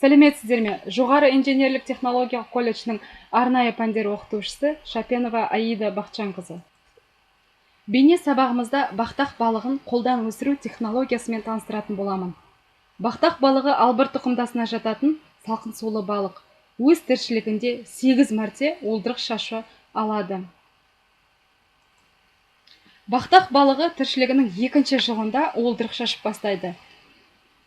Сәлеметсіздер ме? Жоғары инженерлік технологиялық колледжінің арнайы пәндер оқытушысы Шапенова Аида Бақытжанқызы. Бейне сабағымызда бақтақ балығын қолдан өсіру технологиясымен таныстыратын боламын. Бақтақ балығы албыр тұқымдасына жататын салқын сулы балық. Өз тіршілігінде 8 мәрте уылдырық шашу алады. Бақтақ балығы тіршілігінің екінші жылында уылдырық шашып бастайды.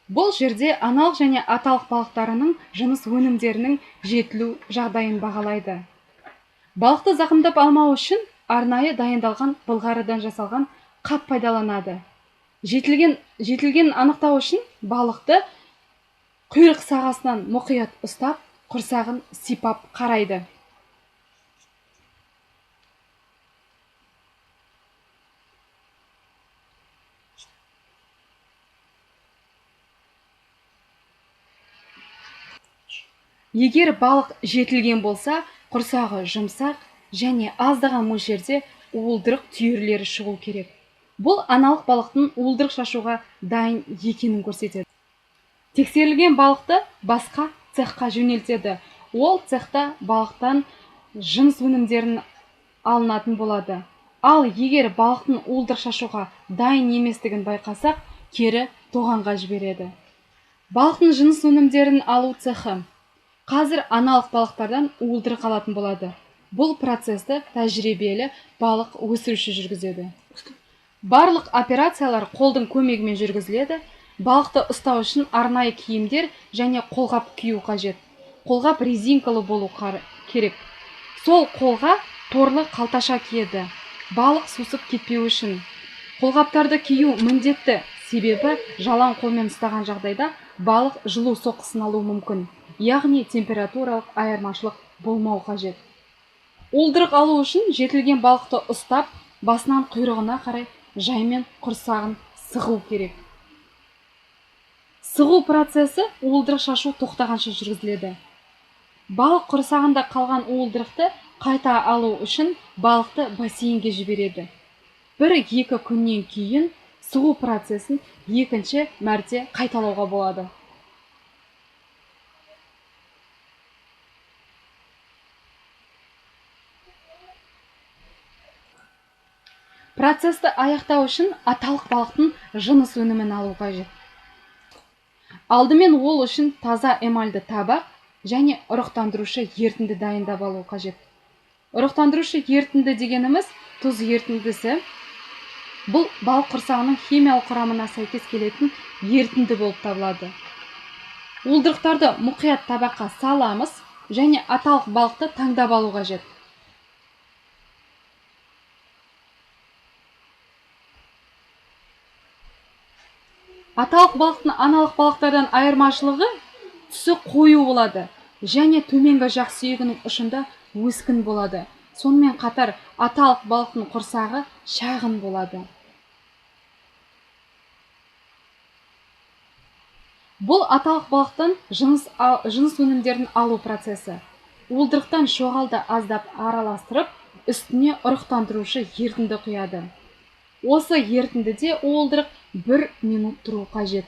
Бұл жерде аналық және аталық балықтарының жыныс өнімдерінің жетілу жағдайын бағалайды. Балықты зақымдап алмау үшін арнайы дайындалған былғарыдан жасалған қап пайдаланады. Жетілген анықтау үшін балықты құйрық сағасынан мұқият ұстап, құрсағын сипап қарайды. Егер балық жетілген болса, құрсағы жұмсақ және аздаған мөлшерде уылдырық түйірлері шығу керек. Бұл аналық балықтың уылдырық шашуға дайын екенін көрсетеді. Тексерілген балықты басқа цехқа жөнелтеді. Ол цехта балықтан жыныс өнімдерін алынатын болады. Ал егер балықтың уылдырық шашуға дайын еместігін байқасақ, кері тоғанға жібереді. Балықтың жыныс өнімдерін алу цехы қазір аналық балықтардан уылдырық алатын болады. Бұл процесті тәжірибелі балық өсіруші жүргізеді. Барлық операциялар қолдың көмегімен жүргізіледі. Балықты ұстау үшін арнайы киімдер және қолғап кию қажет. Қолғап резинкалы болу керек. Сол қолға торлы қалташа киеді. Балық сусып кетпеу үшін. Қолғаптарды кию міндетті, себебі жалаң қолмен ұстаған жағдайда балық жылу соққысын алуы мүмкін. Яғни температуралық айырмашылық болмау қажет. Уылдырық алу үшін жетілген балықты ұстап, басынан құйрығына қарай жаймен құрсағын сығу керек. Сығу процесі уылдырық шашу тоқтағанша жүргізіледі. Балық құрсағында қалған уылдырықты қайта алу үшін балықты бассейнге жібереді. 1-2 күннен кейін сығу процесін екінші мәрте қайталауға болады. Процесті аяқтау үшін аталық балықтың жыныс өнімін алу қажет. Алдымен ол үшін таза эмальді табақ және ұрықтандырушы ертінді дайындап алу қажет. Ұрықтандырушы ертінді дегеніміз тұз ертіндісі. Бұл балық құрсағының химиялық құрамына сәйкес келетін ертінді болып табылады. Уылдырықтарды мұқият табаққа саламыз және аталық балықты таңдап алу қажет. Аталық балықтың аналық балықтардан айырмашылығы түсі қою болады және төменгі жақ сүйегінің ұшында өскін болады. Сонымен қатар аталық балықтың құрсағы шағын болады. Бұл аталық балықтан жыныс өнімдерін алу процесі. Уылдырықтан шоғалды аздап араластырып, үстіне ұрықтандырушы ертінді құяды. Осы ертіндіде уылдырық 1 минут тұру қажет.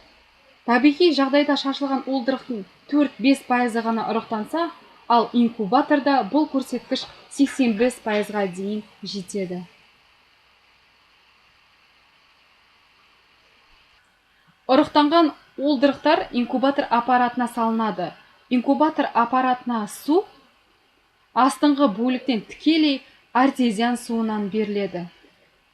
Табиғи жағдайда шашылған уылдырықтың 4-5% ғана ұрықтанса, ал инкубаторда бұл көрсеткіш 85%-ға дейін жетеді. Ұрықтанған уылдырықтар инкубатор аппаратына салынады. Инкубатор аппаратына су астыңғы бөліктен тікелей артезиан суынан беріледі.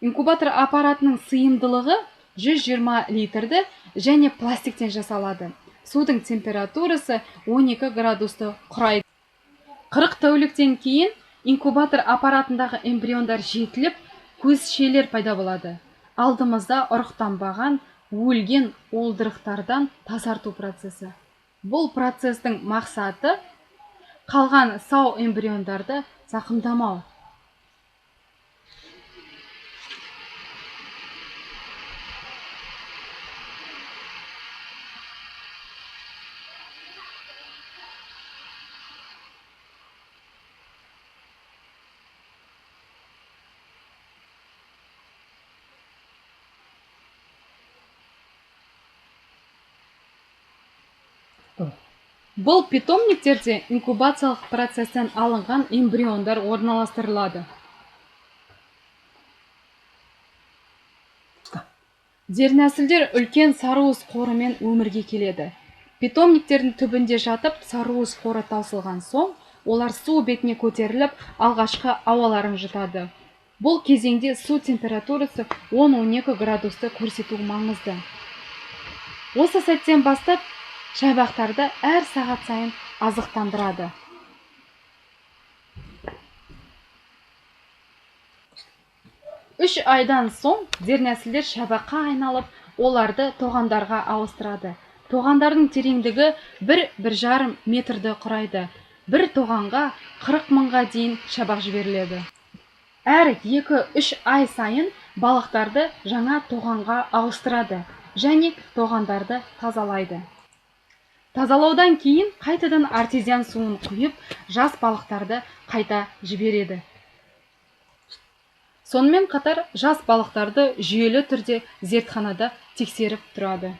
Инкубатор аппаратының сыйымдылығы 120 литрді және пластиктен жасалады. Судың температурасы 12 градусты құрайды. 40 тәуліктен кейін инкубатор аппаратындағы эмбриондар жетіліп, көзшелер пайда болады. Алдымызда ұрықтанбаған, өлген уылдырықтардан тазарту процесі. Бұл процестің мақсаты қалған сау эмбриондарды зақымдамау. Бұл питомниктерде инкубациялық процесстен алынған эмбриондар орналастырылады. Дернәсілдер үлкен сарыуыз қорымен өмірге келеді. Питомниктердің түбінде жатып, сарыуыз қоры таусылған соң, олар су бетіне көтеріліп, алғашқы ауаларын жұтады. Бұл кезеңде су температурасы 10-12 градусты көрсету маңызды. Осы сәттен бастап, шабақтарды әр сағат сайын азықтандырады. 3 айдан соң дернәсілдер шабаққа айналып, оларды тоғандарға ауыстырады. Тоғандардың тереңдігі 1-1,5 метрді құрайды. Бір тоғанға 40 мыңға дейін шабақ жіберіледі. Әр 2-3 ай сайын балықтарды жаңа тоғанға ауыстырады және тоғандарды тазалайды. Тазалаудан кейін қайтадан артезиан суын құйып, жас балықтарды қайта жібереді. Сонымен қатар жас балықтарды жүйелі түрде зертханада тексеріп тұрады.